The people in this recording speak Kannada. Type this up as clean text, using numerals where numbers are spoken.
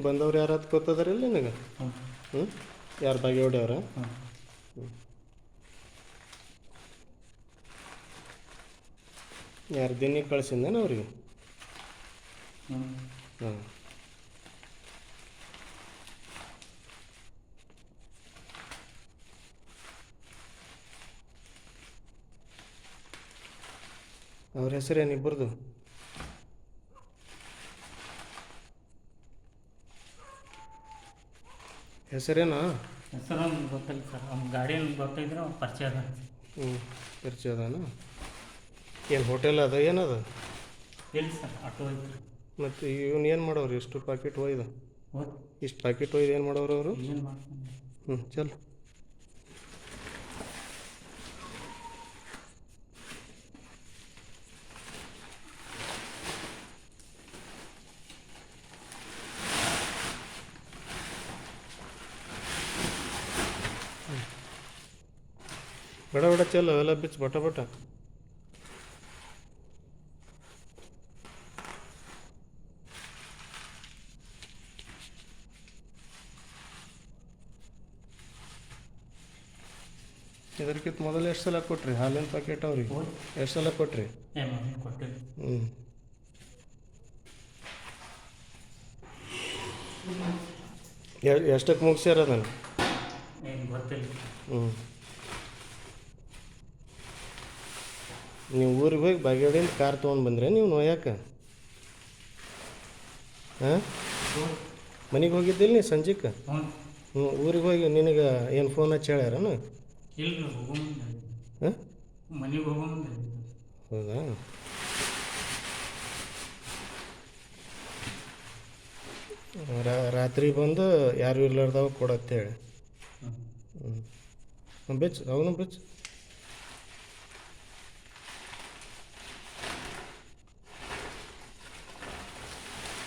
ಬಂದವ್ರು ಯಾರು ಅದು ಗೊತ್ತದಾರಿಲ್ಲ ನಿನಗೆ? ಹ್ಞೂ ಹ್ಞೂ ಯಾರು ಬಾಗೇವಾಡಿ ಅವ್ರ? ಹ್ಞೂ ಯಾರು ದಿನಿಗೆ ಕಳ್ಸಿದ್ದೇನೆ ಅವ್ರಿಗೆ? ಹ್ಞೂ ಹಾಂ. ಅವ್ರ ಹೆಸರೇನು ಇಬ್ಬರದು? ಹೆಸರೇನಾ? ಹೆಸರು ನಮ್ಗೆ ಗೊತ್ತಿಲ್ಲ ಸರ್, ಅವ್ನ ಗಾಡಿ ನಮ್ಗೆ ಗೊತ್ತಿದ್ರೆ ಅವ್ನು ಪರಿಚಯ ಅದ. ಹ್ಞೂ ಪರಿಚಯ ಅದಾನ? ಏನು ಹೋಟೆಲ್ ಅದ ಏನದ? ಇಲ್ಲ ಸರ್, ಆಟೋ ಐತ್ರಿ. ಮತ್ತು ಇವನು ಏನು ಮಾಡೋರು ಇಷ್ಟು ಪ್ಯಾಕೆಟ್ ಒಯ್ದು? ಹೋದ್ ಇಷ್ಟು ಪ್ಯಾಕೆಟ್ ಒಯ್ದು ಏನು ಮಾಡೋರು ಅವರು? ಏನು ಮಾಡ್ತೀನಿ? ಹ್ಞೂ ಚಲ್. ಬಡ ಬಡ ಚಲ್ ಅವೆಲ್ಲ ಬಿಚ್ಚು ಬಟ ಬಟ. ಇದಕ್ಕಿಂತ ಮೊದಲು ಎಷ್ಟು ಸಲ ಕೊಟ್ರಿ ಹಾಲಿನ ಪ್ಯಾಕೆಟ್ ಅವ್ರಿಗೆ? ಹೋದ್ ಎಷ್ಟು ಸಲ ಕೊಟ್ರಿ? ಮೊದಲು ಕೊಟ್ಟಿಲ್ಲ. ಹ್ಞೂ ಎಷ್ಟಕ್ಕೆ ಮುಗಿಸ್ಯಾರ ಅದನ್ನು? ಏನು ಗೊತ್ತಿಲ್ಲ. ಹ್ಞೂ ನೀವು ಊರಿಗೆ ಹೋಗಿ ಬಾಗೇವಾಡಿಯಿಂದ ಕಾರ್ ತೊಗೊಂಡು ಬಂದ್ರೆ ನೀವು ನೋಯಾಕೆ? ಹಾಂ ಹೋದ್ ಮನೆಗೆ ಹೋಗಿದ್ದಿಲ್ಲ ನೀ ಸಂಜೆಗೆ? ಹ್ಞೂ ಹ್ಞೂ ಊರಿಗೆ ಹೋಗಿ ನಿನಗೆ ಏನು ಫೋನ್ ಹಚ್ಚಿ ಹೇಳ್ಯಾರನು? ಇಲ್ಲ ಹೋಗೋ ಮುಂದೆ ಹಾಂ ಮನೆಗೆ ಹೋಗೋ ಮುಂದೆ. ಹೌದಾ? ರಾತ್ರಿ ಬಂದು ಯಾರು ಇರ್ಲಾರ್ದವ ಕೊಡತ್ತೇಳಿ. ಹ್ಞೂ ಹ್ಞೂ ಬಿಚ್ಚು ಅವನು ಬಿಚ್ಚು.